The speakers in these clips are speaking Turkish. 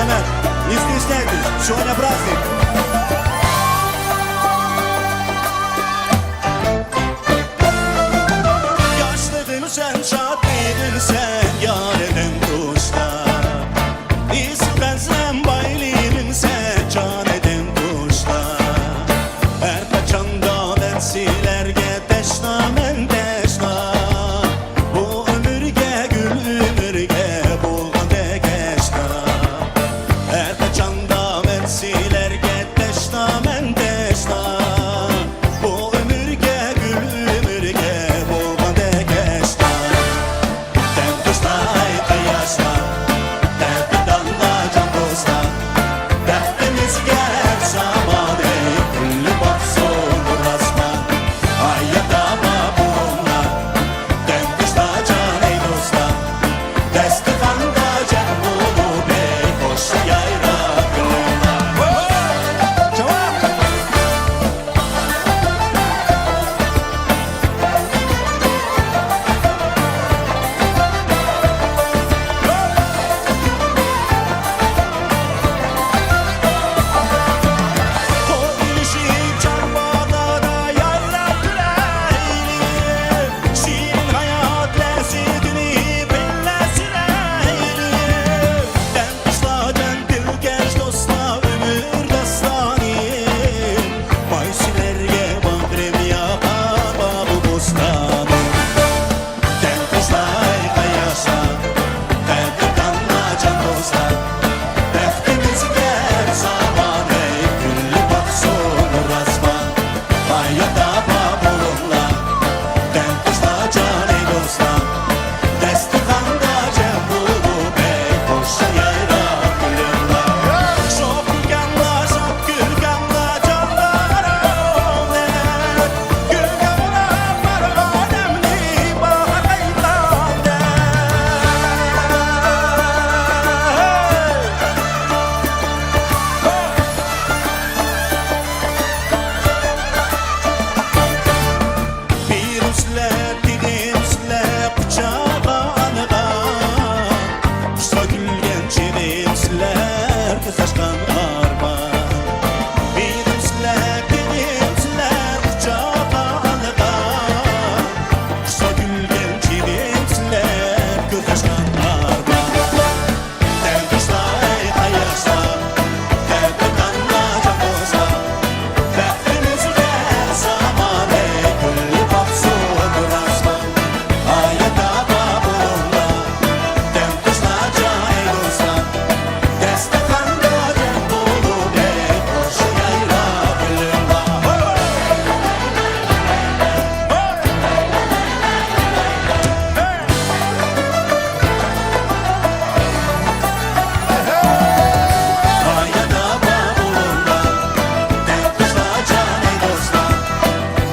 Рахмет. Не стесняйтесь, сегодня праздник. Yaşlıdın sen, şadlıydın sen, yareden kuşlar. İstemezsem baylıydın sen, can eden kuşlar. Her kaçanda ben silerge teşna men teşna. Bu ömürge gül ömürge bulgan de geçna. Her kaçanda ben silerge teşna men teşna. Bu ömürge gül ömürge bulgan de geçna. Ten kuşlay kıyasla, ten dalla can dostlar. Dertimiz gel samade, küllü baksın rasman. Hayatta babunla, ten kuşla can ey dostlar. Destekanda can bulu bey, koşa yayra gönlümler. Konuşup çarpmalara yayla güleyli. Şirin hayat lezzetini bellesileyli. Den kışla den dilgeç dostla ömür dastaniyim. Baysilerge bağrım yapar babu bostanım. Den kışla kayasa, den kanla can dostlar. Deftimiz gel zamane, küllü baksın rasman. Hayatta babulunla, den kuşla can ey dostlar. Destekanda can bulu bey, koşa yayra gülümler. Çok gülganla canlar oğlan. Gülganla var alemli bahar eylanlar. Bir üsler, dilim üsler, kucağına. Kuşa gülgen çiğnim üsler, kız aşkan arman. Bir üsler, dilim üsler, kucağına. Kuşa gülgen çiğnim üsler, kız aşkan arman. Den kuşlay kayasa, den kanla can dostlar. Dertimiz gel zamane, küllü baksın rasman. Hayatta babunla, den kuşla can ey dostlar. Destekanda can bulu bey, koşa yayla gülümler. Hayatta babunla, den kuşla can ey dostlar.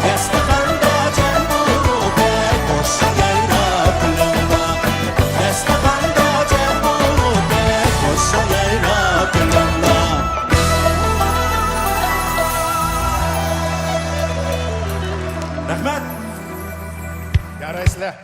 Destekanda can bulu bey, koşa yayla gülümler. Destekanda can bulu bey, koşa yayla gülümler. Rahmet. Yaraysizlar.